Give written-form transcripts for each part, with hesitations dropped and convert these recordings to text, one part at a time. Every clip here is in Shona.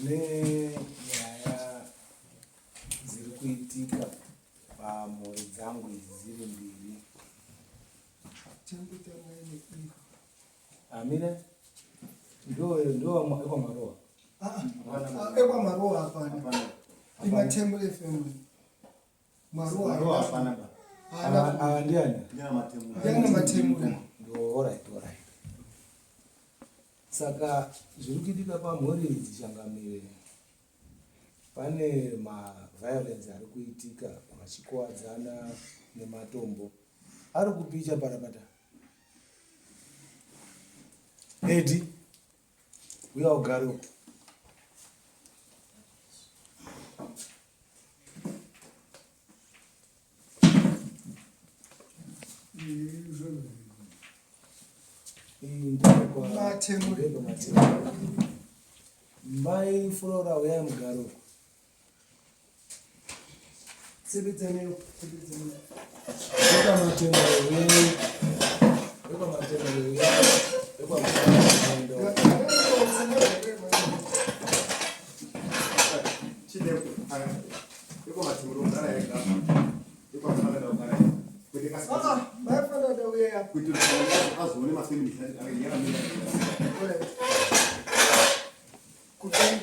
nenyaya dziri kuitika pamhuri dzangu idzi dziri mbiri. Amire ndo ekwamarowa ekwamarowa hapana, imatembo FM marowa hapana. Awa ndiani? Yana matembo. Alright. Saka zviri kuitika pamhuri idzi Changamire, pane maviolence ari kuitika vachikuwadzana nematombo ari kupicha parapata. Edi uya ugare uko. Mai Flora uya mugare uko.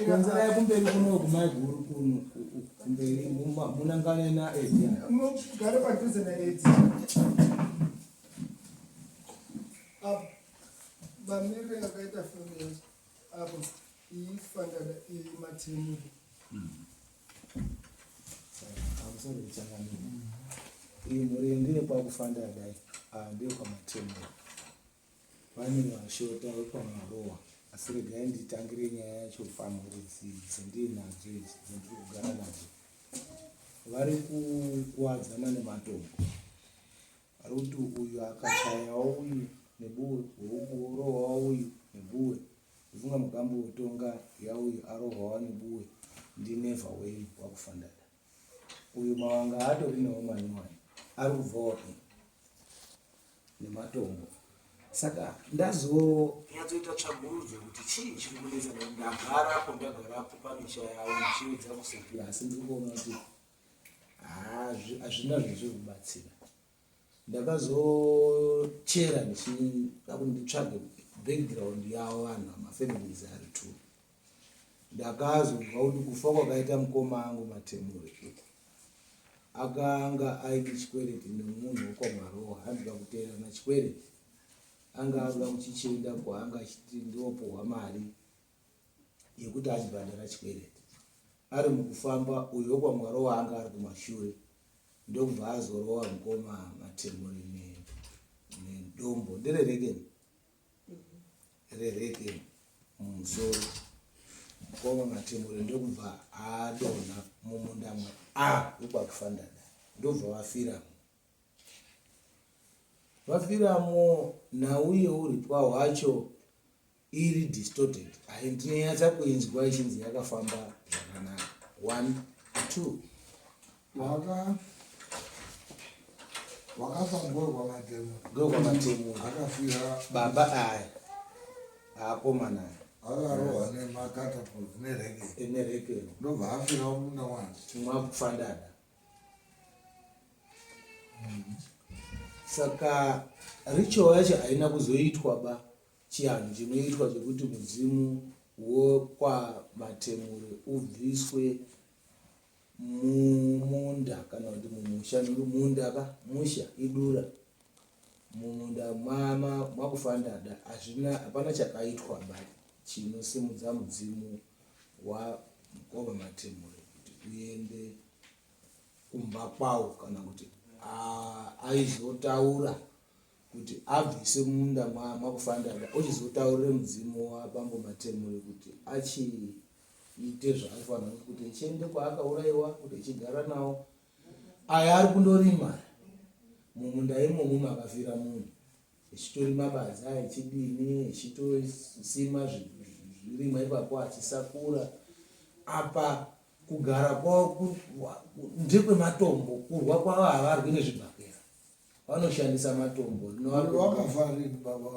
Kunzira yekumberi kuno kumaiguru kuno kumberi munangane na Edi. Mugare padhuze naEdi. Bamire akaita family apo ifandada imatemuru. Amusoro Changamire. Iyi muri ndine kwakufandada ndio kwa matemuru. Pane vashota wekwamarowa. Asi regai nditangire nyaya yacho pamhuri dzendinadzo idzi dzendiri kugara nadzo. Vari kuwadzana nematombo. Vari kuti uyu akachayawo uyu nebuwe, urohwawo uyu nebuwe. Ufunga mugambo wetonga yauyu arohwawo nebuwe ndinevha wenyu wakufandada. Uyu mawanga atorinawo manyowani ari kubvawo nematombo. Saka ndazonyatsoita tsvagurudzo kuti chii chiri kunetsa. Ndagarapo pamisha yavo ndichiedza kusakira, asi ndiri kuona kuti hazvina zvazviri kubatsira. Ndakazochera ndichida kuti nditsvage background yavo vanhu amafamilies ari tu. Ndakazonzwa kuti kufa kwakaita mukoma angu Matemure akanga aine chikwereti nemunhu wekwamarowa. Handida kuteerana chikwereti anga ava kuchichenda kwaanga achiti ndopohwa mari yekuti achibhadhara chikwereti. Ari mukufamba uyo wekwamarowa anga ari kumashure, ndokubva azorowa mukoma Matemure nedombo ndererekeni mumusoro. Mukoma Matemure ndokubva adonha mumundamwe wekwakufandada, ndobva vafiramo nauye uripwa hwacho iri distorted. Ndinonyatsa kuinzwa ichinzi yakafamba zvakanaka. 1 2 wakafambwa akafira baba aya akomana akarohwa nemakatapult nerekero ndobva afira muna wani mwakufandada. Saka richo yacho haina kuzoitwa chianhu chinoitwa chekuti mudzimu wokwa Matemure ubviswe mumunda kana kuti mumusha. Munda musha idura mumunda mwakufandada. Hapana chakaitwa chinosimudza mudzimu wamukoma Matemure kuti uende kumba kwawo kana kuti aizotaura kuti abvise munda mwakufandada ochizotaurire mudzimu wabambo Matemure kuti achiite zvaaifanira kuti echiende kwaakaurayiwa, kuti echigara nawo. Aya ari kundorima mumunda imomo makafira munhu, echitorima badza, echidini, echitosima zvirimwa ipapo achisakura. Apa kugara kwavo ndekwematombo, kurwa kwavo havarwi nezvibhakera, vanoshandisa matombo. Wakafa rini baba?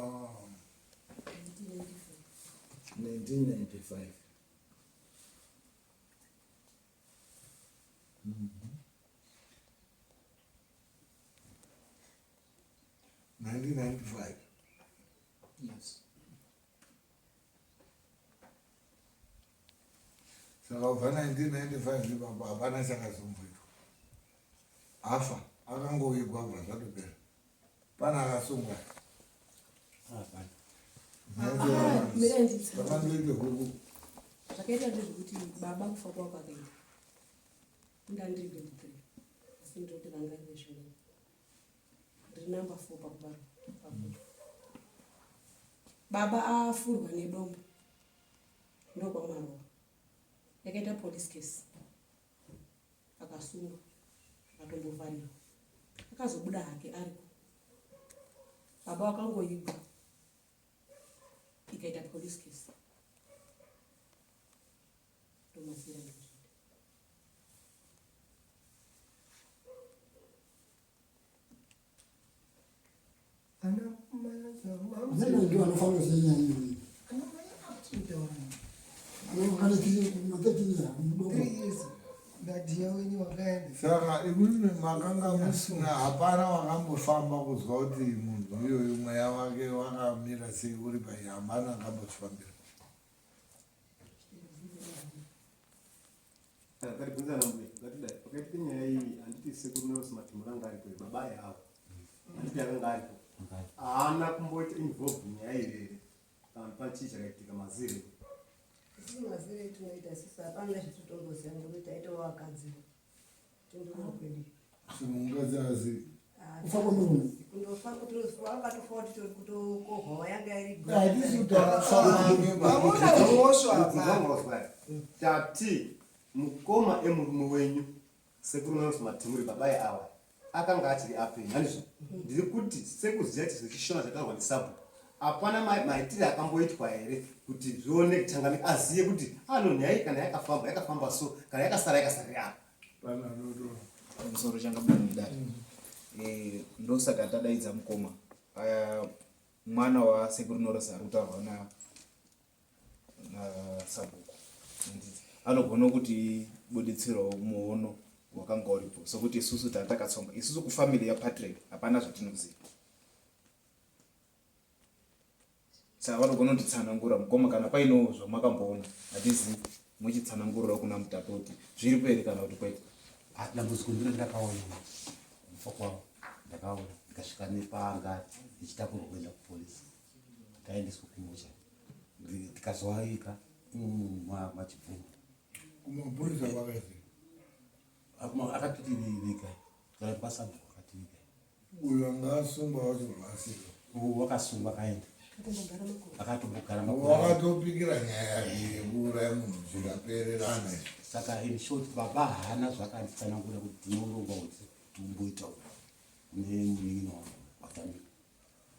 1995. 1995. Yes. Saka ubva 1995 baba hapana chakazomboitwa. Afa akangoigwa bva zvatopera. Pana akasungwa. Vakandoite huku. Zvakaita ndezvekuti baba kufa kwavo kwakaita ndandiri 23 asi ndoti rangarire zvino ndiri namba 4 pakubarwa pakuto baba afurwa nedombo ndokwamarowa yakaita police case akasungwa akatombovharirwa akazobuda hake ariko baba wakangoigwa ikaita police case ndomasira ndozvida ndio anafanya senya hivi kana kile mtatini Saka imimi makanga musina hapana wakambofamba kuzwa kuti munhu iyoyo mweya wake wakamira sei uri pai, hapana akambofambira. Karibunzana mbuya ngatidai pakaitike nyaya iyi handiti sekuru Nelson Matimura anga aripo baba yavo handiti akanga aripo haana kumboita involved nyaya irere kana pachii chakaitika mazire sisi mazire tunoita sisi hapana zvitutomboziva ngekuti taitawo vakadzi tindinokwedi Simungazi azi. ufa kwa munhu kundofa wakatofa kuti tori kutokohwa yanga iri Hadisi utasamange tati mukoma emurume wenyu sekuru Nelson Matimura baba yaava akanga achiri apeni handizvo ndiri kuti sekuziva kuti zvichishona zvataurwa nesabu hapana maitire akamboitwa here kuti zvione kutangami aziye kuti nyaya kana yakafamba so kana yakasara apa pana nodo. Musoro changabudana mudare. Ndosaka tadaidza mukoma. Mwana wasekuru Nelson ari kutaurwa naSabhuku. Anogona kuti buditsiro muono wakanga uripo. Sokuti isusu tatakatsonga. Isusu kufamily yaPatrick hapana zvatinoziva. Saka vanogona kutitsanangura mukoma kana paino zvamakamboona. Hatizivi muchitsanangurira kuna mutatoti. Zviripo here kana kuti kwete? Dambudziko ndiro ndakaona kufa kwavo ndakaona ndikasvika nepanga ndichitakurwa kuenda kupolisi taendeswa kumusha ndikazovaika machibvumo Kumapurisa vakazi. akatoti vika kana kwaSabhuku akati vika Uyo anga asungwa wacho vasika. wakasungwa akaenda akatombogara Wakatopikira nyaya yekuuraya munhu zvikapererana. saka in short baba haana zvakanditsanangura kuti ndinoronga kuti tomboita nemunin'ina watamika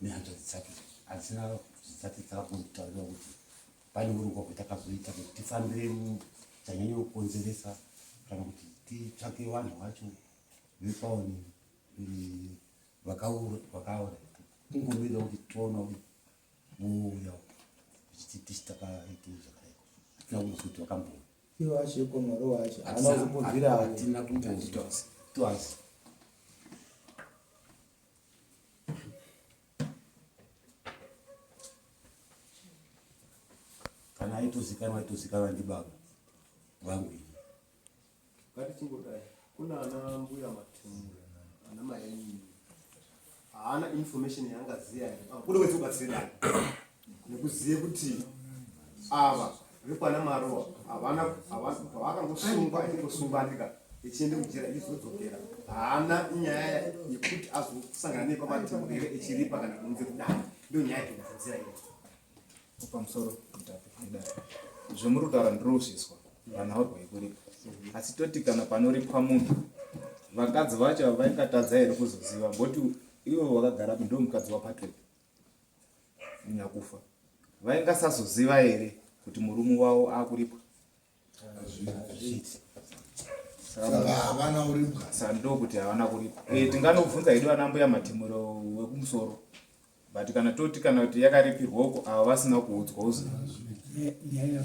nehanzvadzi dzake hadzina dzisati dzakambonditaurira kuti pane urongwa hwetakazoita kuti tifambire dzanyanya kukonzeresa kana kuti titsvake vanhu vacho vepaoni vakaura kungomirira kuti toona kuti vouya tichitakaite zvakadai hatina kuzoti vakambouya Iwo wacho ikomaro wacho haana kumbobvira hatina kumbotwazi kana aitozikanwa ndibaba vangu ini ngatichingodai kuna ana mbuya Matimura ana mai haana information yaangaziya here kuda kwese kubatsirana nekuziye kuti ava vekwana Marowa pavakangosungwa ichingosungwanika ichiende kujera ichizodzokera haana inyaya yekuti azosangana nepaMatimura here ichiripa kana kunze kudai ndo nyaya yekubvunzira iyo pamusoro mudare. Zvomuri kutaura ndirovziswa vanhaurwa yekuripa. Asi toti kana panoripwa munhu vakadzi vacho vaingatadza here kuzoziva ngoti ivo vakagara ndo mukadzi waPatrick nyakufa vaingasazoziva here kuti murume wavo akuripwa. Saka havana uripwa. Saka ndokuti havana kuripwa. Tinganobvunza hedu ana mbuya Matimura wekumusoro. But kana toti kana kuti yakaripirwa uko ava vasina kuudzwa uzi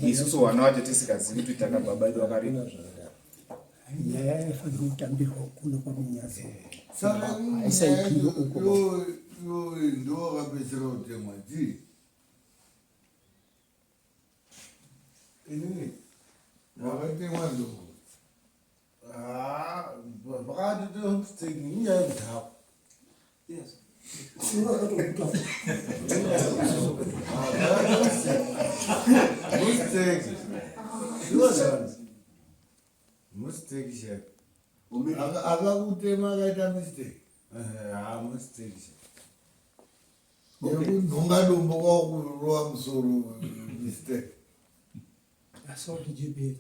isusu vana vacho tisikazivi kuti takababa edu vakaripa. nyaya yaifanira kutambirwa kuno kwamunyadzo saka haisaipiro uko ndo wakapedzisira kutemwa ti inini wakatemwa ndongo pakati tomsteki inyaya yekudhakwa mistake shak akakutema akaita mistake mistake shak nekunhonga dombo kwakurova musoro mistake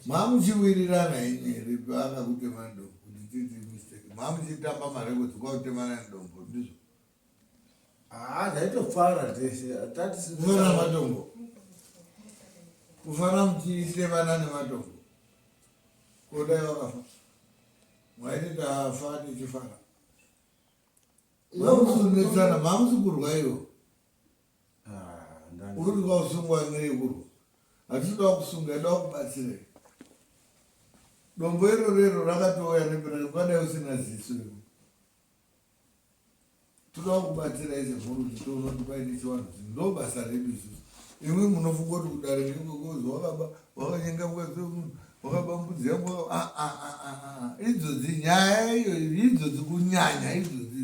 mamuchiwirirana inyeri paakakutema ndombo kuti titi mistake mamuchitamba marekodzi kwakutemana ndombo ndizvo dzaitofara tese kufana matombo kufana muchitemana nematombo kodai vakafa mwaiti tafa tichifara mamusunetsana mamusikurwa iyo uri kwausungwa ngeyekurwa hatitoda kusunga ida kubatsirei dombo irorero rakatouya nepera kwadai usina ziso io toda kubatsira ize mhuru kuti toonoti paine chivanhu ndo basa redu isusu imwe munofunga kuti kudare ngekokozi wakanyenga mukazvemunhu wakaba mbudzi yangu idzodzi nyaya iyo idzodzi kunyanya idzodzi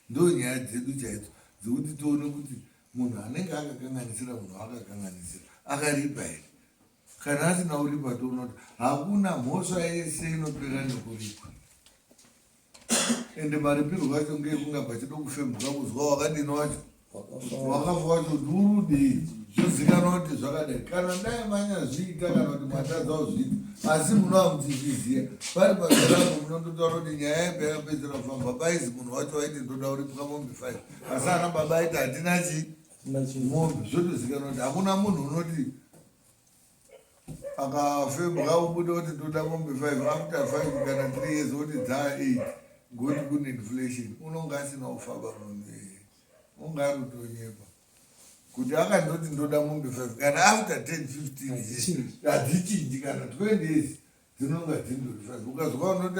ndo nyaya dzedu chaidzo dzekuti tione kuti munhu anenge akakanganisira munhu akakanganisira akaripa here kana asina kuripa toona kuti hakuna mhosva yese inopera nekuripa ende maripirwo acho ngeekunga pachido kufembuka kuzwa wakadini wacho wakafa wacho durudei zvozikanwa kuti zvakadai kana ndaimanya zviita kana kuti mwatadzawo zviita asi munova muchizviziva pari pazarangu munondotaura kuti nyaya yaipa yakapedzera kufamba paizi munhu wacho waiti ndoda kuripwa mombe 5 asi ana baba aiti hatina chi mombe zvotozikanwa kuti hakuna munhu unoti akafembuka ubude kuti ndoda mombe 5 after 5 kana 3 years kuti dzaa 8 ngoti kune inflation unonga asina kufamba munhu unga ari kutonyepa kuti akandoti ndoda mombe 5 kana after 10-15 years hadzichinji kana 20 years dzinonga dzindoti 5 ukazwa unoti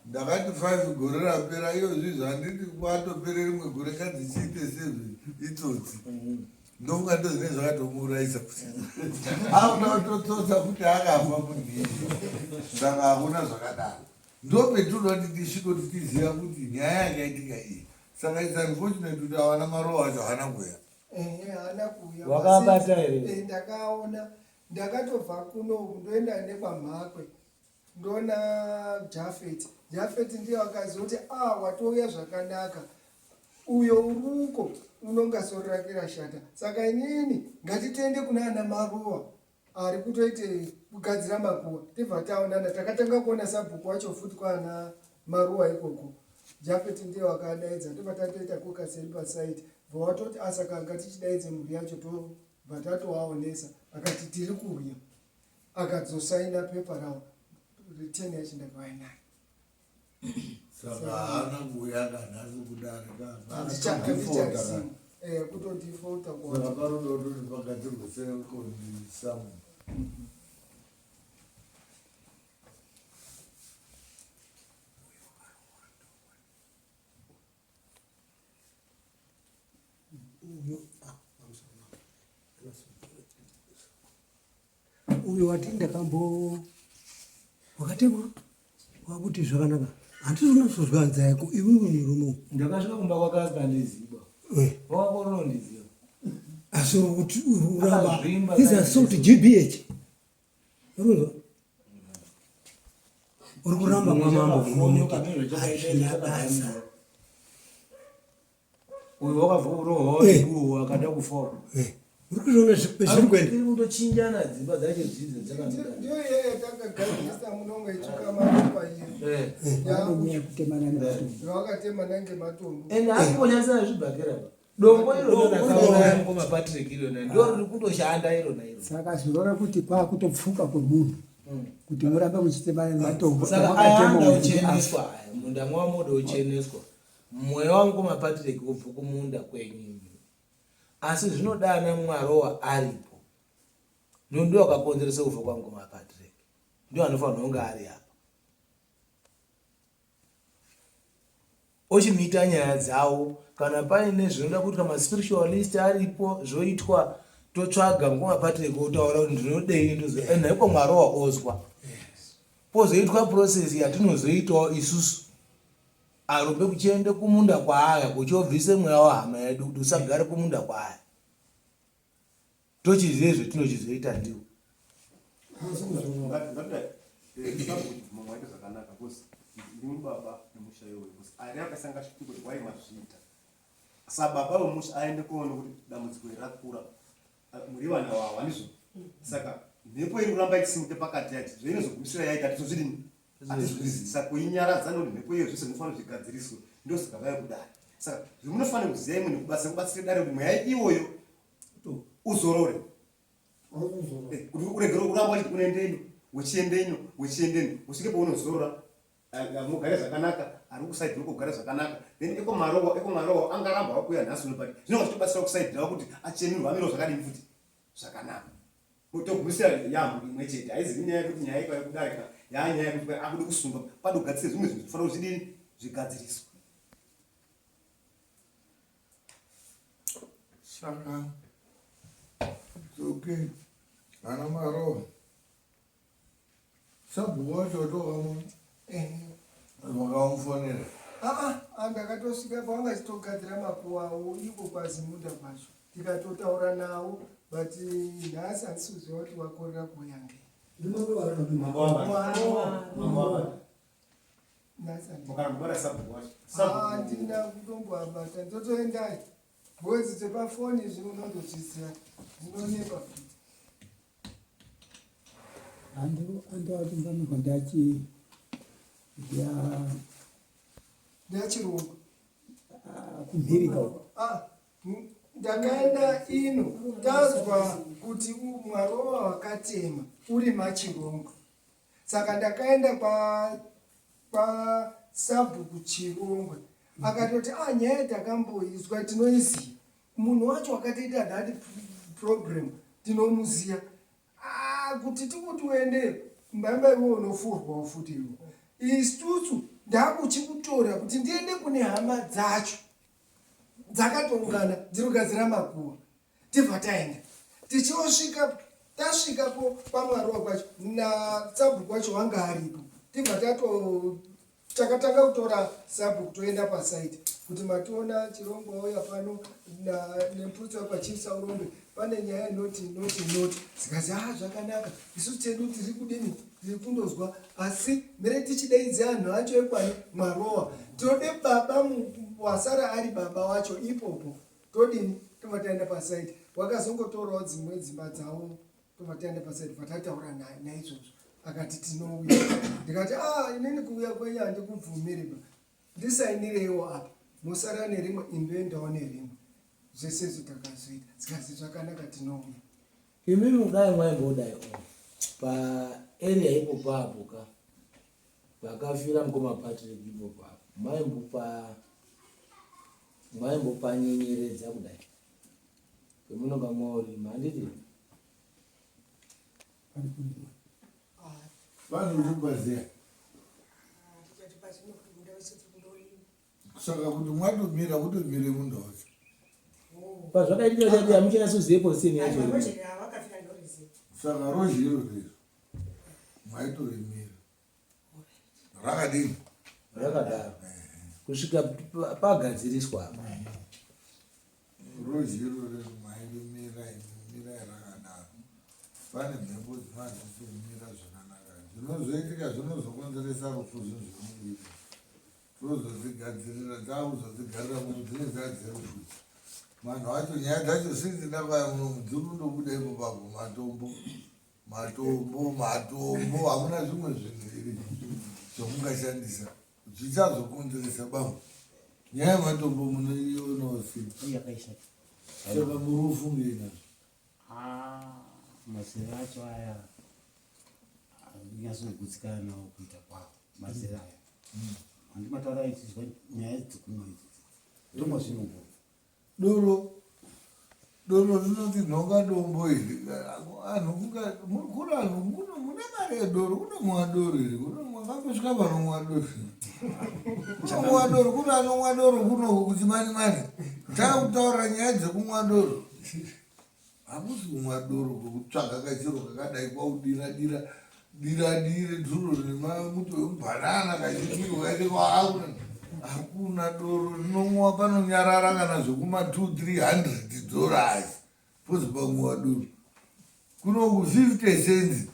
ndakati 5 gore rapera iyo zvizvo handiti kwatopere rimwe gore kadzichiite 7 itsotsi ndofunga ndo zvine zvakatomuurayisa kuti akuda kutototsa kuti akafa munhu saka hakuna zvakadaro ndopetinoda kuti tisvikoti tiziva kuti nyaya yakaitika iyi saka its unfortunate kuti havana maroho wacho havana kuya haana kuya wakabata here ndakaona ndakatobva kuno ndoenda nekwamhakwe ndona Jafet ndiye wakazoti watouya zvakanaka uyo uruko unonga soro rake rashata saka inini ngatitende kuna ana maruwa ari kutoite kugadzira makuwa tibva taonana takatanga kuona sabhuku wacho futi kwaana maruwa ikoko Jafet ndiye wakadaidza tobva tatoita kokaseri pasaiti bva watoti asaka ngatichidaidze mhuri yacho tobva tatoaonesa akati tiri kuuya akadzosaina pepa rawo riteni yacho ndakavainayo saka haana kuuya kanhasi kudarika kutodifota saka paroda kutoti pagadzirwe sekondisamu uyo wati ndakambo wakatemwa wakuti zvakanaka handizonasozwa nzayako iwe murumu ndakasvika kumba kwakazi kandiziba wakakoronondiziva asi kuti uramba izasoti gbh uruzwa uri kuramba mwamambo kunonokaazvina basa uyu wakabva urohoiuwo akada kufawo uri kuzviona zviri kuenda iri kundochinjana dzimba dzacho dzidzo ndiyo yeye takagadzisa munonga itsvuka maropa vanonyanya kutemana nematombo vakatemana ngematombo ende akungoshandisana zvibhakera pa dombo irona ngomapatrick irona ndo riri kutoshanda irona iro saka zvirora kuti kwakutopfuka kwemunhu kuti murambe muchitemana nematombo saka ayanda ucheneswa aya munda mwamoda ucheneswa mweya wangu mapatrick ubva kumunda kwenyu asi zvinodana mwarowa aripo ndio akakonzeresa kufa kwangu mapatrick ndio anofanira kunge ari apa ochimita nyaya dzawo. Kana paine zvinoda kuitwa maspiritualist aripo zvoitwa, totsvaga nguva patrick otaura kuti ndinodei nhaiko Mwarowa ozwa. Pozoitwa process yatinozoitawo isusu arombe kuchiende kumunda kwaaya kuchiobvise mweya wehama yedu kuti usagare kumunda kwaaya, tochizive zvetinochizoita ndiwo. Mwaite zvakanaka because ndimi baba nemusha iwoyo because ari akasanga chituko kuti wai mazviita. Sababa wemusha aende kuona kuti dambudziko rakura muri vana wavo handizvo. Saka mhepo iri kuramba ichisimuke pakati yacho zvainozogumisira yaita hatizozvidini hatizozvizisa kuinyaradza nekuti mhepo iyo zvose zvinofanira zvigadziriswe ndosaka vaya kudai. Saka zvimunofanira kuziva imwe nekubatsira dare kuti mweya iwoyo uzorore kuti urege kuramba uchiti unoendeino wechiendeino usvike paunozorora mugare zvakanaka ari kusaidhira kugara zvakanaka then eko Mwarowa angaramba wakuya nhasi unopati zvinonga zvichibatsira kusaidhira kuti achenurwa amiro zvakadini futi zvakanaka. Togumisira yambo imwe chete haizivi nyaya yekuti nyaya ikwa yekudarika yaanyaya yekuti akude kusunga pado kugadzire zvimwe zvinhu zvifanira kuti zvidini zvigadziriswe. Saka okay ana Mwarowa sabhuku wacho watokamuna wakamufonera ndakatosvika pavanga achitogadzira makuva avo iko kwazimunda kwacho tikatotaura navo but nhasi handisi kuziva kuti wakorera kuyange handina kutomboabata ndotoendai bhozi dzepafoni zvinonondochiziva dzinonepa futi andoatungamirwa ndachirungu kumhirika ndakaenda ino tazwa kuti Mwarowa wakatema uri machirongo. Saka ndakaenda pasabhuku Chirongwe akatoti nyaya takamboizwa tinoiziva, munhu wacho wakatoita nhati program tinomuziya, kuti tikuti uende mbamba iwe unofurwawo futi iwo. Isitutsu ndakuchikutora kuti ndiende kune hama dzacho dzakatoungana dzirikugadzira makuva, tibva taenda tichiosvika tasvikapo paMwarowa kwacho nasabhuku wacho wanga aripo, tibva takatanga kutora sabhuku toenda pasaiti kuti mationa Chirongwa wauya pano neputsa pachiefsa urombe pane nyaya noti zikazi zvakanaka isu chedu tiri kudini tiri kundozwa, asi mere tichidaidze anhu acho ekwani Mwarowa tode baba wasara ari baba wacho ipopo todini tobva taenda pasaiti. Wakazongotorawo dzimwe dzimba dzavo tobva taenda pasaiti patataura naizvozvo akati tinouya. Ndikati inini kuuya kwenyu handikubvumiriba, ndisainireiwo apa musara nerimwe indoendawo nerimwe, zvese zvitakazviita zikazi zvakanaka tinouya. Imimi kudai mwaimbodaio paarea ipo paapoka vakafira mukoma Patrick ipo papo mwaimbopanyenyeredza kudai pemunonga mwaurima handiti vanhu vekubaziya. Saka kuti mwatomira kutomire munda wacho pazvakaitira chati hamuchanyasozivepo seni yacho. Saka rozhiro rezo mwaitorimira rakadini rakadaro kusvika pagadziriswa rozhiro rezo mairimira rakadaro. Pane mhepo dzinoazvisimira zvakanaka zvinozoitika zvinozokonzeresa rufu zvinhu zvemuviri tozodzigadzirira takuzodzigarira muno dzine dzadzerufudzi vanhu vacho nyaya dzacho sizina kwaya munomu dzirundobuda ipopapo matombo hamuna zvimwe zvinhu iri zvomungashandisa zvichazokonzeresa bamwe. Nyaya yematombo munoionaosii saka murufungei nazvo mazera acho aya anyatsogutsikana nawo kuita kwawo mazera aya handimataura ichizwa nyaya dzekunoidzi ndomazvinongo doro doro rinoti nhonga dombo iri anhu kuri anhu mune mari yedoro kunomwa doro iri makambosvika vanomwa doro kunomwa doro kuri anomwa doro kuno kuti mani takutaura nyaya dzekumwa doro hakusi kumwa doro kokutsvaga kachiro kakadai kwaudira dire dzuro remamuto wemubhanana kachidiro kaite kwaakuna hakuna doro rinomwa panonyarara kana zvekuma 200-300 dollars pozi pamwa doro kunoku 50 cents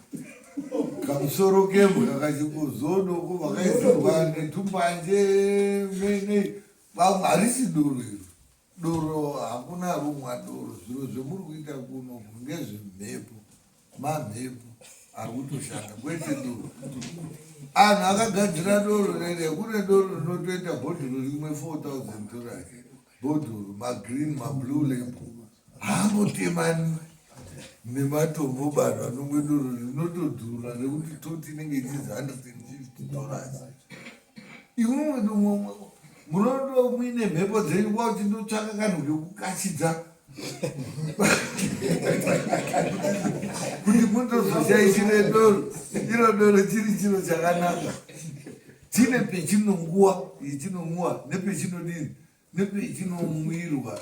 kamusoro kembo kakachimbozodo vakaisirwa netumbanje mene vamwe harisi doro iro doro hakuna rumwa doro zviro zvemuri kuita kunoku ngezvemhepo mamhepo ari kutoshanda kwete doro anhu akagadzira doro rere kune doro rinotoita bhodhoro rimwe 4,000 dollars bhodhoro magreen mablue label haambotemani nematombo banhu anomwe doro rinotodhura rekuti toti inenge ichizi $150 imwe domwe munodo muine mhepo dzenyu kwauti ndotsvaka kanhu kekukachidza kuti mutozoshaishire doro iro doro chiri chiro chakanaka chine pechinonguwa ichinomwiwa nepechinodini nepechinomwirwa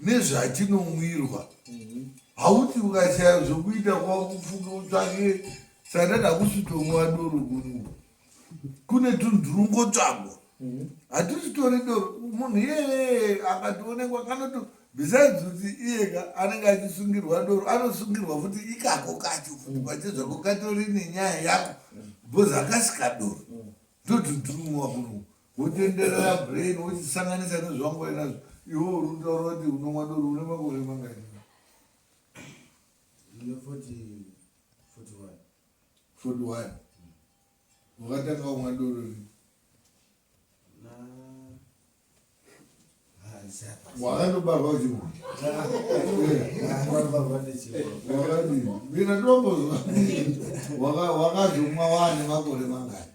nezvachinomwirwa hauti ukashaya zvokuita kwakufunga utsvake sadada kusitomwa doro kuno kune tunhu turungotsvagwa hatichitori doro munhu iyeye akatoonekwa kanoto besides kuti iyeka anenge achisungirwa doro anosungirwa futi ikako kacho futi pachezvako katori nenyaya yako bhozi akasika doro ndotunturumwa kuno wotenderera brain wochisanganisa nezvangoe nazvo iwo uri kutaura kuti unomwa doro une makore mangani 41 wakatanga kumwa doro wakandobarwa uchimwa mina ndombozwa wakazomwa wane makore mangani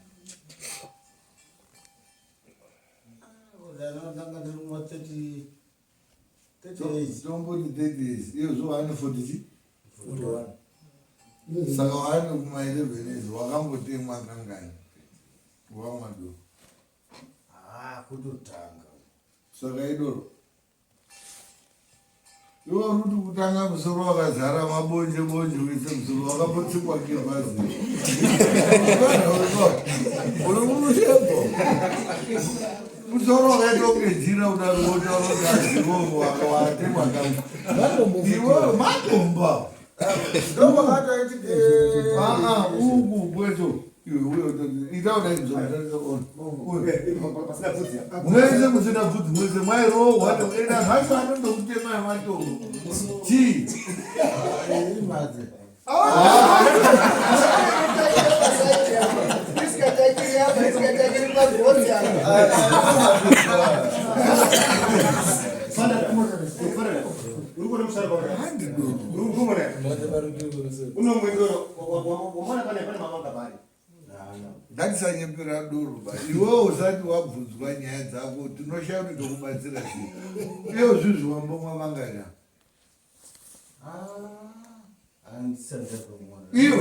tomboti 30 years iyo zvowane 40 saka waane kuma 11 years wakambotemwa kangani wamwa doro kutotanga saka idoro iwo ruti kutanga musoro wakazara mabonje uise musoro wakambotsikwa kebhazi uri murushembo musoro wakaitongejira udaruotaroazivo wakawatemwa iwe matomba uku kwecho mwese musina bvudzi mwese mwairohwa ena hacho anondokutema matombo chii ngatisanyepera doro iwewo usati wabvunzwa nyaya dzako tinoshauti tokubatsira sei iyo zvizvi wambomwa vangana iyo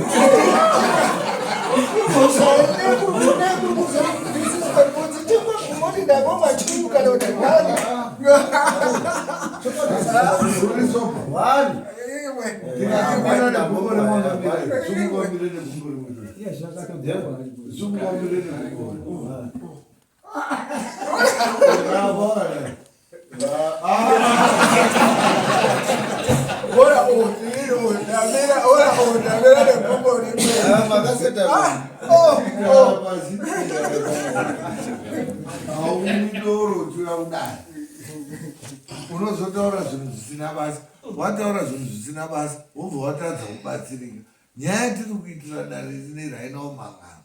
unozotaura zvinhu zvisina basa wataura zvinhu zvisina basa wobva watadza kubatsirika nyaya tiri kuitira dare rine rainawo mangano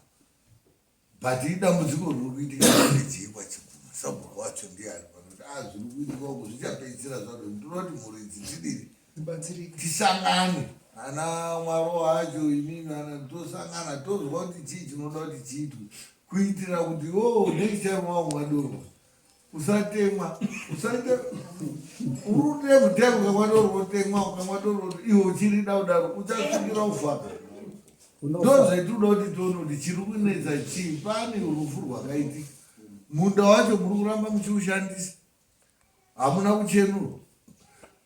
but idambudziko riri kuitika nejekwa chikuru sabhuku wacho ndiani panoti zviri kuitika uku zvichapedzisira zvado ndinoti muridzi tidiri tisangane ana mwaro wacho imimi ana tosangana tozwa kuti chii chinoda kuti chiitwe kuitira kuti next time waumwa doro usatemwa urute mutemo ukamwadorotemwa ukamwadoro iwo uchiri daudaro uchasvikira uvhaka ndozvaituda kuti toona kuti chiri kunetsa chii pane rufu rwakaitika munda wacho muri kuramba muchiushandisa hamuna kuchenurwa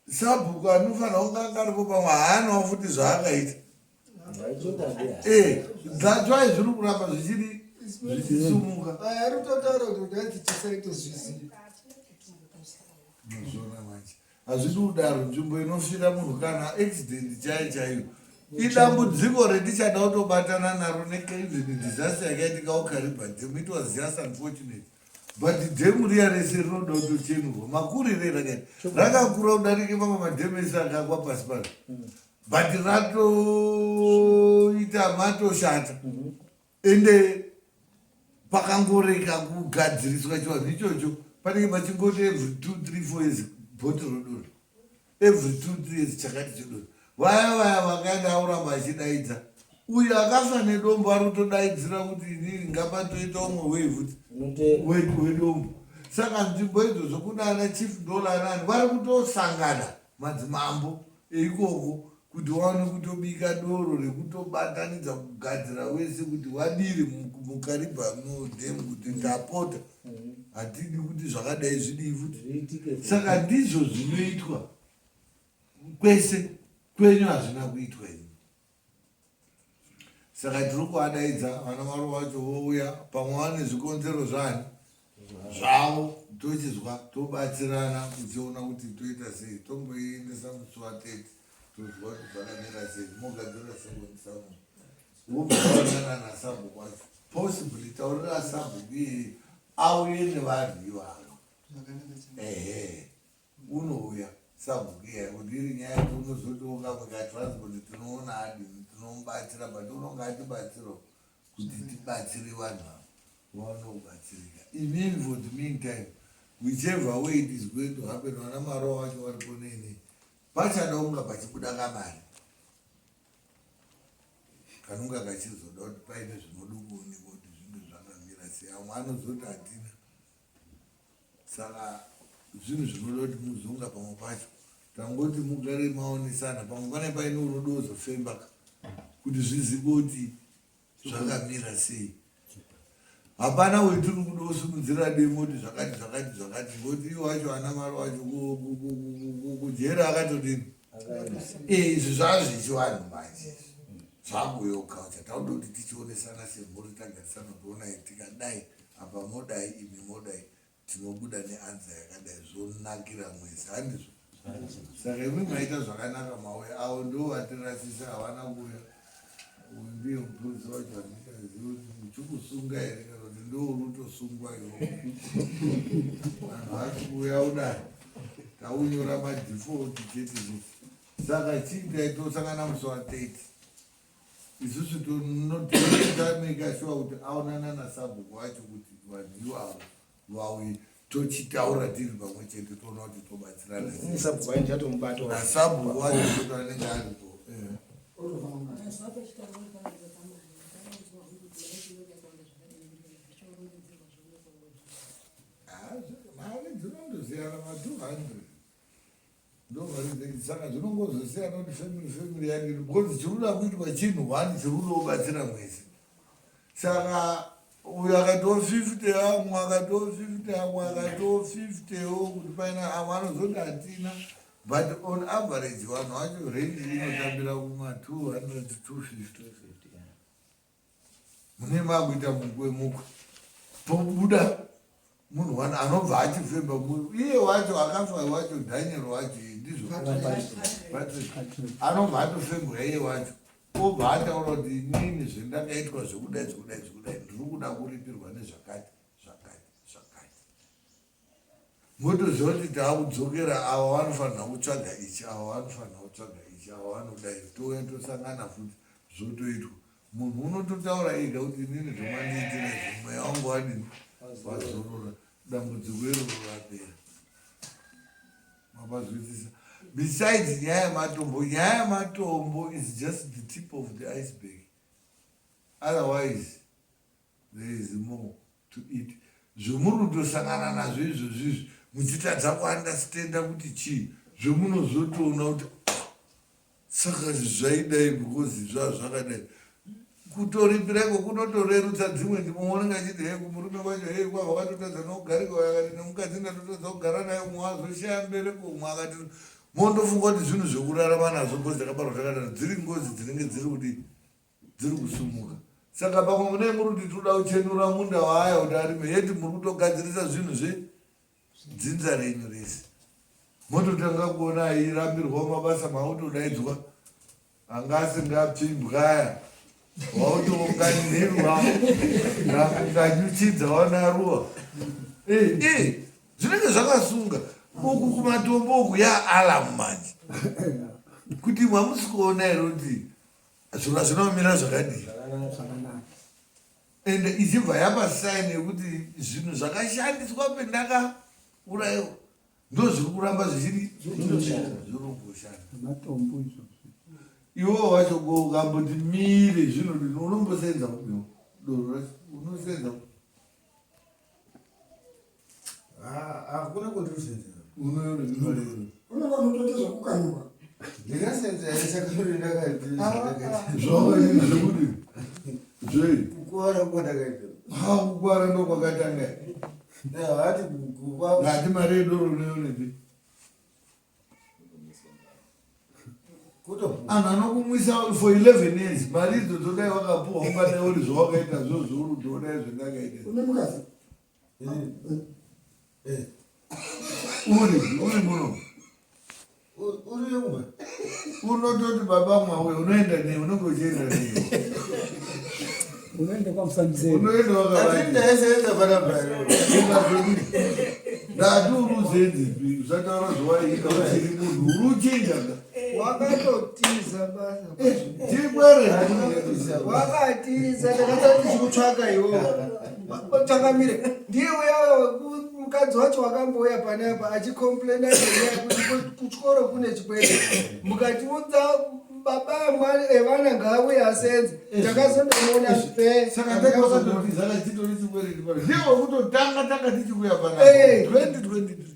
sabhuku anofanira kunga angaripo pamwe haanawo futi zvaakaita dzachwai zviri kuramba zvichiri zvichisumuka ari kutotaura kuti kuti tisaite zvizivi muzvona manje hazvidi kudaro nzvimbo inofira munhu kana accident chaiyo chaiyo idambudziko retichada kutobatana naro neclimate disaster yakaitika ukariba dam. It was just unfortunate but dhemu riya rese rinoda kutochenurwa makurire rakaita rakakura kudarike mamwe madhemu ese akakwa pasi pano but ratoita matoshata ende pakangoreka kugadziriswa chivanhu ichocho panenge pachingoti every 2-3-4 years bhoti rodoro every 2-3 years chakati chodoro vaya vakaenda auramba achidaidza uyu akafa nedombo ari kutodaidzira kuti inini ngapatoita umwe wevhuti wedombo saka nzvimbo idzodzo kuna ana chief dola anani vari kutosangana madzimambo eikoko kuti waone kutobika doro rekutobatanidza kugadzira wese kuti wadiri mukaribha mudhemu kuti ndapota hatidi kuti zvakadai zvidii futi saka ndizvo zvinoitwa kwese kwenyu hazvina kuitwa ini saka tiri kuadaidza vana varo vacho vouya pamwe vane zvikonzero zvani zvavo tochizwa tobatsirana kuchiona kuti toita sei tomboiendesa muswateti tozwa kuti zvakamira sei mogadzira segondisamu wobvaonana nasabhuku wacho possibly taurira sabhuku iyeye auye nevanhu ivavo unouya sabhuku iyaya kuti iri nyaya yekuti unozotonga mukatransport tinoona adini tinomubatsira but unonga atibatsirawo kuti tibatsire vanhu avo vaone kubatsirika imini for the meantime whichever way it is going to happen vana maro vacho vari koneinei pachada kunga pachibuda kamari kanonga kachizoda kuti paine zvinodukuonekwa kuti zvinhu zvakamira sei amwe anozoti hatina saka zvinhu zvinoda kuti muzonga pamwe pacho tangoti mugare maonesana pamwe pane paine unoda kuzofembaka kuti zvizive kuti zvakamira sei hapana wetiri kuda kusimudzira demo kuti zvakati ngoti iwo wacho ana mari wacho kujera akatodini izvi zvava zvechivanhu manje zvakuyoka chatakuda kuti tichionesana semhuri tagarisana toona tikadai apa modai imi modai tinobuda neanza yakadai zvonakira mwezi handizvo saka imi maita zvakanaka mauya avo ndo vatirasisa havana kuuya uyu ndiye mupurisa wacho handikazivi muchikusunga here kana kuti ndo unotosungwa iwo vanhu vachikuuya udai taunyora madhifoti chete saka chii taitosangana musi wa30 isusu tonotameka shuwa kuti aonana nasabhuku wacho kuti vanhu ivavo vauye tochitaura tiri pamwe chete toona kuti tobatsirana nasabhuku wacho kuti anenge aripo mari dzinondosiyana ma200 ndomari saka zvinongozosiyana kuti family yangu because chirikuda kuitwa chinhu 1 chirikuda kubatsira mwezi saka uyu akatiwo 50 amwe akatiwo 50 amwe akatiwo 50wo kuti paina amwe anozoti hatina but on average vanhu vacho range inotambira kuma200 250 mune makuita mukwe pobuda munhu wana anobva achifemba iye wacho akafa wacho Daniel wacho ndizvo anobva atofembwa iye wacho obva ataura kuti inini zvendakaitwa zvekudai ndiri kuda kuripirwa nezvakati motoziva kuti taakudzokera ava vanofanira kutsvaga ichi ava vanofanira kutsvaga ichi ava vanodai touya tosangana futi zvotoitwa munhu unototaura ega kuti inini zvomandiitira izvo mweya wangu wadini wazorora dambudziko iroro rapera mapazwisisa besides nyaya yematombo is just the tip of the iceberg otherwise there is more to it zvomurutosangana nazvo izvozvizvi muchitadza kuandastenda kuti chii zvomunozotoona kuti saka zvaidai because zvazvakadai kutoripirako kunotorerutsa dzimwe ndimoonenga chiti he kumurume kwacho he kwa wakatotadza nokugarika akati nemukadzi ndatotadza kugara naye umwe wazoshaya mbereko umwe akati mondofunga kuti zvinhu zvokurarama nazvo because dzakabarwa zvakadaro dziri ngozi dzinenge dziri kuti dziri kusumuka saka pamwe mune muri kuti toda kuchenura munda waaya kuti arime yeti muri kutogadzirisa zvinhu zvedzinza renyu rese mototanga kuona airambirwa mabasa mautodaidzwa anga asingapfimbwaya wautounganirwa nganyuchidza wanaruwa zvinenge zvakasunga uku kumatombo uku yaalamu manje kuti mwamusi kuona here kuti zvona zvinomira zvakadii ende ichibva yapa saini yekuti zvinhu zvakashandiswa pendakaurayiwa ndo zviri kuramba zvichiri zviromboshanda matombo izvo iwo wacho ukamboti mire zvino unombosenza doro racho unosenza hakuna kundirisenza unonga mutoti zvokukanywa ndikasenza yaisakauri zvakaizvekuti zvei kukwara kwandakaita kukwara ndo kwakatanga hati ngati mari yedoro unoyonepi anhu anokumwisa for 11 years mari idzo todai wakapuwa ungadai uri zvawakaita zvozvouri todai zvendakaita une mukazi uri muno uri umwe unototi baba mwawe unoenda nei unenge uchienda nei unoenda kwamufambiseni unoenda wakavaisenza panapa ndati uri uzenzipi usataura zvawaiita uchiri munhu uri uchinja wakatotiza basa tikwere wakatiza ndakasati chikutsvaka iwo takamire ndiye uya mukadzi wacho wakambouya pane apa achikomplaina kuti kuchikoro kune chikwere mukatiudza baba evana ngauye asenze takazondomuona zvipe saka takazondotiza kachitori chikwere ndiwo kutotanga taka tichikuya pana 2023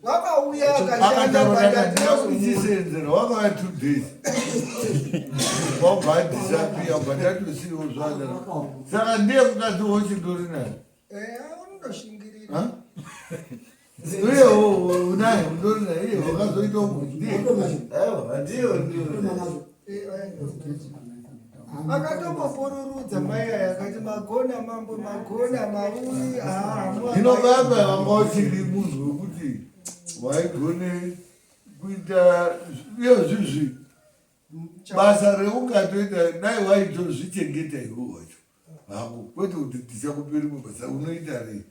wakauya akashanda ichiseenzera wakava 2 days wabva disapia bva tatosiyiwo zvada saka ndiye mukadzi wochindori naye unoshingirira uyewo unaye undori naye iye wakazoita akatomboporurudza mai aya akati magona mambo magona maui inobaba wanga uchiri munhu wekuti waigone kuita iyo zvizvi basa reungatoita dai waitozvichengeta iwo wacho hako kwete kuti tichakuperi mabasa unoita rei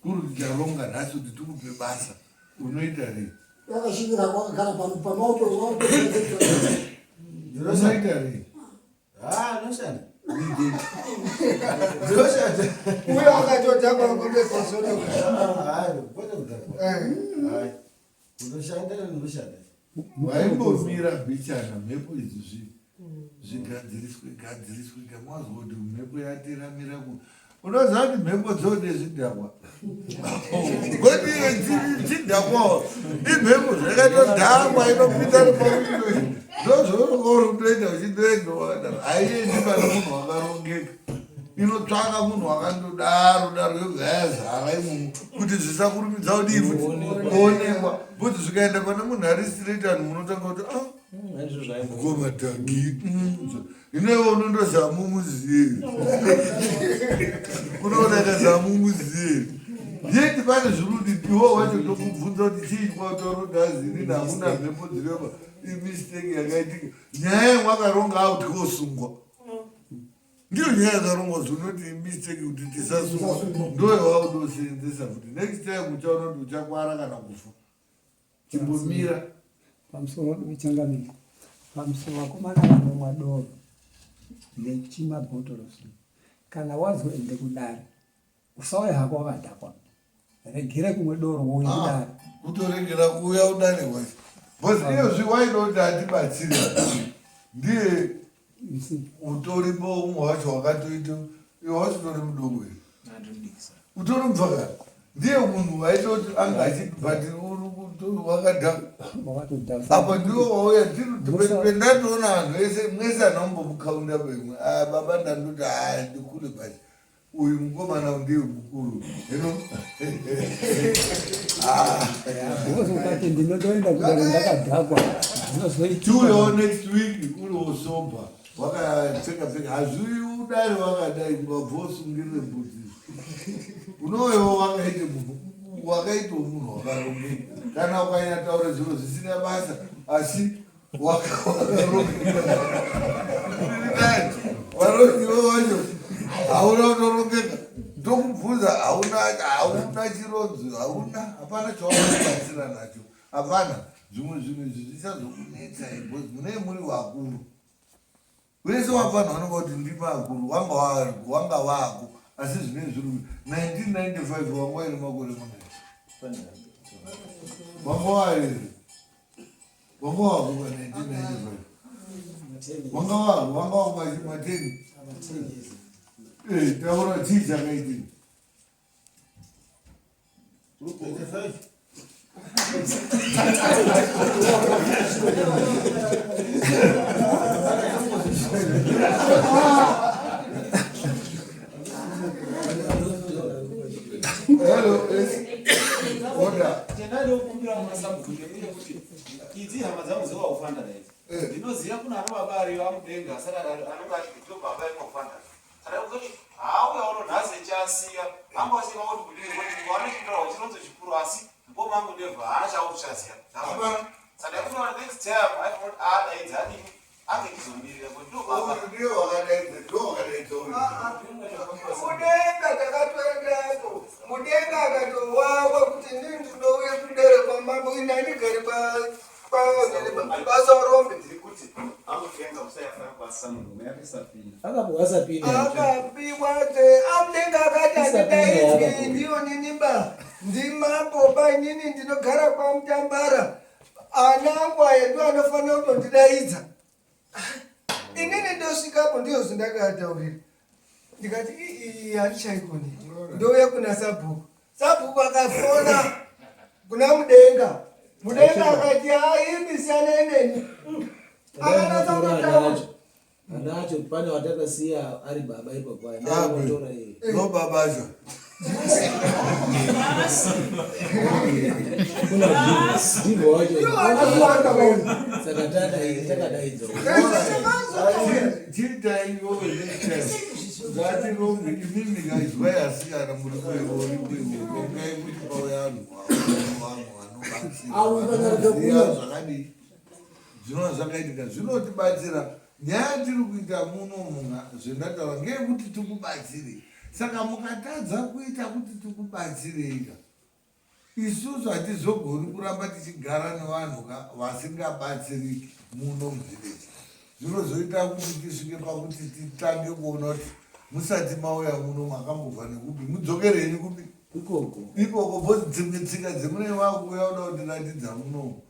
kuri ticharonga nhasi kuti tikupe basa unoita rei wakashingira kwakagara pamauto unoita rei noshanda uye wakatotanga kundekosoto unoshandana noshanda waimbomira bhichana mhepo idzi zvigadziriswe kamwazwa kuti mhepo yatiramira unoziva kuti mhepo dzode zvidhakwa koti chidhakwawo imhepo zvakatodhakwa inopinda riparundo ndozvorutoita uchindoendowadaro haiendi pane munhu wakarongeka inotsvaka munhu wakandodaro daro yoga yazara imomo kuti zvisakurumidza kudii futi kuonekwa kuti zvikaenda pane munhu ari straight anhu munotanga kuti komatagi inewo unondozamumuzieri unoonaka zamumuzieri yeti pane zviruti iwo wacho tokubvunza kuti chii kwatorodhazini namuna mhepo dzireba imistake yakaitika nyaya yamwakaronga auti kosungwa ndiyo nyaya yakarongwa zvinoti mistake kuti tisasungwa ndoyawaudoseenzesa kuti next time uchaona kuti uchakwara kana kufa chimbomira pamusoro wechangamiko pamusoro vakomana vanomwa doro nechimabhotorosi kana wazoende kudare usauya hako wakadhakwa regere kumwe doro wouya kudare kutoregera kuuya udare kwacho bcause iyo zviwaidoti hatibatsira ndiye utoripo umwe wacho wakatoita iwe wacho tori mudoko here utori mupfakara ndiye munhu waitoti anga achibvati wakadhaka apa ndiwo wauya ndatoona vanhu vese mwese anaombomukaunda pemwe baba ndandoti ndikule basi uyu mukomana ndiye mukuru hino ukati ndinotoenda kudare ndakadhakwa tiuyawo next week unosoba wakapfeka hazvii udare wakadai wabvosungirire bvudzi unowewo wakaite munhu wakaitawo munhu wakarongeka kana ukanyataura zviro zvisina basa asi wakarongeka varongiwo vacho hauna unorongeka ndokubvunza hauna chironzo hauna hapana chawabatsira nacho hapana zvimwe zvinhu izvi zvichazokunetsa mune muri vakuru vese wapana vanonga kuti ndima akuru wanga wako asi zvine zviri 1995 wanga waine makore mangani wanga wairi wanga wako pa 1995 wanga wako mateni taura chii chakaitika hello order chendanokumbira mumasabhuku kuti idzi hama dzangu dzewaufanira idzi ndinoziva kuna ana baba ariyo amudenga saka anonga achiti to baba inofandana saka kuzoti hauya uno nhasi echasiya anga wasika kuti kudini kuti wanechitaura chironzo chikuru asi mbomangu nevha haana chauchaziya saka kunoona next time aifoti adaidzi adini ange chizomirira kuti ndo baba ndiyo wakadaidza ndo wakadaidza mudenga takatoendapo mudenga akatowawa kuti ndii ndinouye kudare kwamambo inandigari basa rombe kuti amudenga musayafana kwasamunhu muyakisapinda akambowasapinda akapiwate amudenga akati andidaidzwi ndiyo ninimba ndimambo pai nini ndinogara kwamutambara ana angu aya ndo anofanira kutondidaidza inini ndosvikapo ndiyo zvindakataurira ndikati ii handichaikoni ndouya kuna sabhuku sabhuku akafona kuna mudenga mudenga akati haimisiana ineni anacho pane watakasiya ari baba ipapaotora no babacho ndivho wacho saka takadaidza chitaiwo ngatirombe imimi ndikaizwa yasikana muri kueorikai kuti pauya anhu anobatsira zvakadii zvinova zvakaitika zvinotibatsira nyaya tiri kuita muno munha zvendataura ngeyekuti tikubatsirei saka mukatadza kuita kuti tikubatsireika isusu hatizogoni kuramba tichigara nevanhu vasingabatsiriki muno muvhileji zvinozoita kuti tisvike pakuti titange kuona kuti musati mauya muno makambobva nekupi mudzokereni kupi ikoko bhozi dzimwe tsika dzemune vakuuya uda kutiratidza muno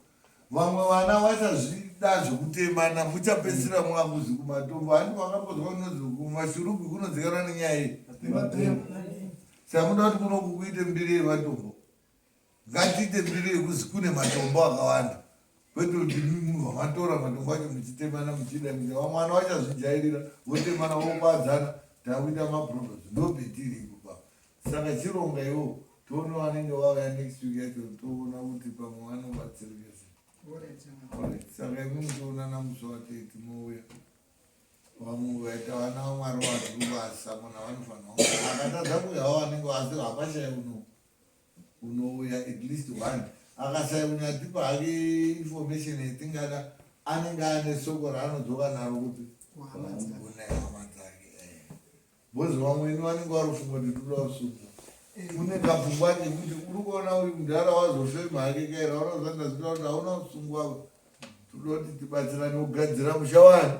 vamwe vana vachazvida zvokutemana muchapedzisira mwakuzi kumatombo handi vakambozwa kunonzi kumashurugu kunodzikana nenyaya iyi samuda kuti kunoku kuite mbiri yematombo ngatiite mbiri yekuzi kune matombo akawanda kwete kuti vamatora matombo acho muchitemana muchida vamwana vachazvijairira votemana vokwadzana takuita maproblems ndobhetiri ikupa saka chironga iwo toona vanenge vauya next week yacho toona kuti pamwe vanobatsirikesa saka imwe mutoonana musi wateiti mouya vamwe vaita vana vamwari vatiri kuvasa muna vanofanira akatadza kuyawo vanenge vasiri hapashai unouya at least one akasai unyatipa hake information yetingada anenge ane soko raanodzoka naro kupi kunehama dzake bhozi vamweni vanenge varufunga kuti toda usuku une kapfungwa nekuti uri kuona uri mudhara wazofema hake kaira unozanda zita kuti hauna usungu wako toda kuti tibatsirane kugadzira musha wani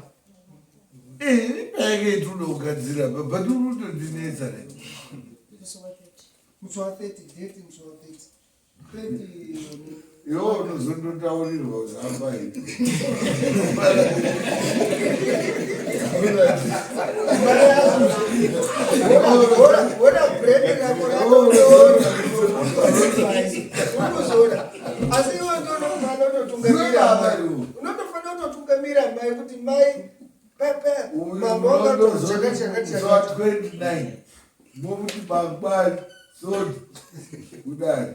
ipaike toda kugadzira but uri kutondinetsa ne musi wa 30 date musi wa 30 iwo unozondotaurirwa zamba wona bredi rakona Ndonga chakati 29 mokuti bangbai sodi kudai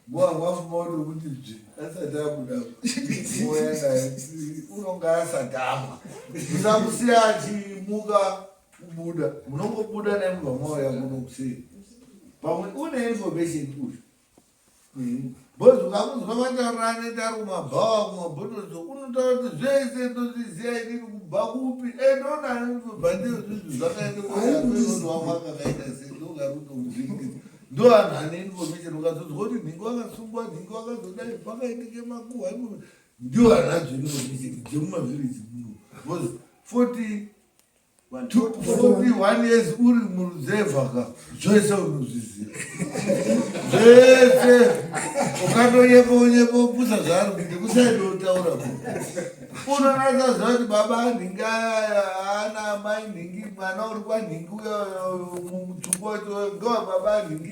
mwanga moto kuti dzvi asati abuda moya naye unonga asati ama musamusiya achimuka kubuda munongobuda nemugwa mauya munokusei pamwe une information uyu bhozi ukamuzwa mataurane tari kumabhawa kumabhotozo unotaura kuti zvese ndozviziya inini kubva kupi ndonanobva ndezvizvi zvakaendewamwakakaita sendogarutomuzvingidza ndo anhu ane information ukazozwa kuti nhingi wakasungwa nhingi wakazodai pakaitike makuhwa ndio anhu adzo information dzemumavhiriji muno bhozi 41 years uri muruzevhaka zvese unozviziva zvese ukanonyepa opusa zvari kuti kusaidotaura unonasa ziva kuti baba nhingi ana mai nhingi mwana uri kwanhingi mutumbu wacho ndowa baba nhingi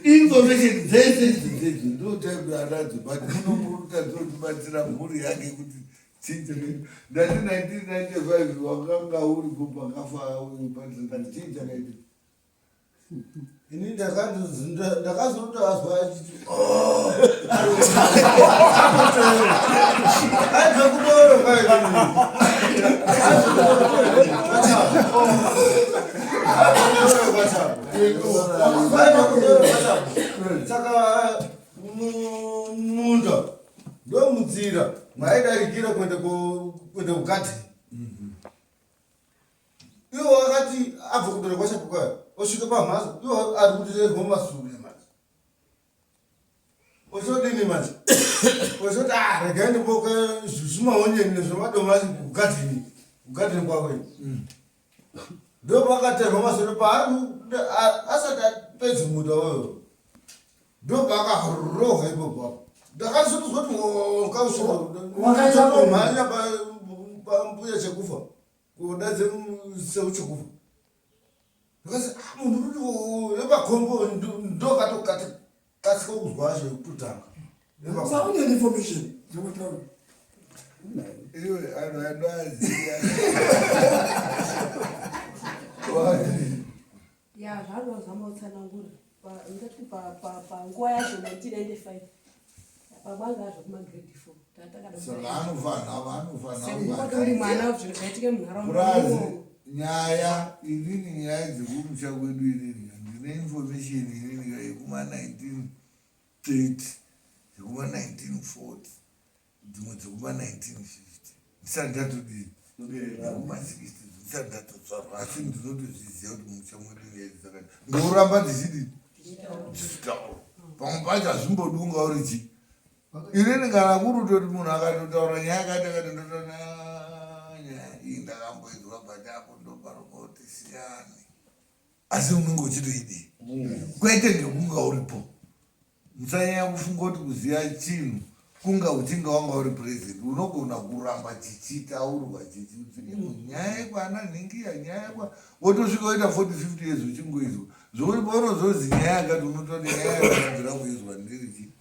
information dzese idzodzo ndotaibu anadzo but munomurutadza kutibatsira mhuri yake kuti ndati 1995 wakanga uripo pakafa chinja kaiti ini ndakazotazwa achiti aizokuboro saka munda ndomudzira maidarikira kwende kugati iwo wakati abva kudora kwachapukaya osvika pamhatso iwo ari kutirerwa masure manje ochodini manje ochoti regai ndiboka zvimaonyeni nezvemadomasi kugadhini kwakwe ndo pakaterwa masure paari asati apedze muda wayo ndo paakaroha ipopapo ndakazotozwa kuti kausvikaomhanya pambuya chekufa kudadze seuchekufa ndikazi munhu nepakombo ndokatokati kasika kuzwa azvo ekutanga iwe anhu anoaziya ya zvanozama utsanangura ngati panguva yacho 1995 pabanga azvo kumagrade 4 saka anofana uri mwana zvinhu zvaitika munharaunda murazi nyaya inini nyaya dzekumusha kwedu inini ndine information inini yekuma-1930 dzekuma-1940 dzimwe dzekuma-1950 ndisati ndatodii nekuma-60 ndisati ndatotsvarwa asi ndinotozviziva kuti mumusha mwedu nyaizakati ndouramba ndichidii ndichitaura pamwe pacho hazvimbodunga uri chii inini kana kurutoti munhu akatotaura nyaya akati ndotona nyaya iyi ndakamboizwa bati apo ndoparokoti siyani asi unenge uchitoidii kwete ngekunga uripo musanyanya kufunga kuti kuziva chinhu kunga uchinga wanga uri puresident unogona kuramba chichitaurwa chichiuti nyaya yekwana nhingiya nyaya yekwa wotosvika woita 40-50 years uchingoizwa zvokuti paunozozi nyaya yakati unototi nyaya yakabvira kuizwa ndiri chii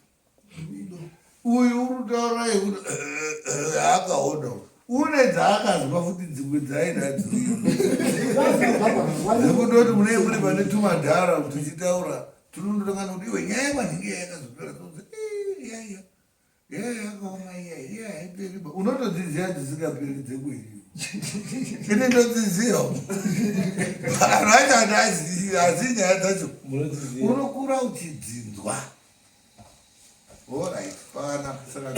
uyu urutaura yekuti akaona une dzaakazwa futi dzimwe dzainadzo nekutoti munee muri pane tumadhara tuchitaura tunondotongana kuti iwe nyaya manhingi yakazopera yakaoma iya haiperiba unotodziziva dzisingaperi dzekwehiyo ine ndodziziva vanhu vacho hatazivi asi nyaya dzacho unokura uchidzinzwa Alright, pana saka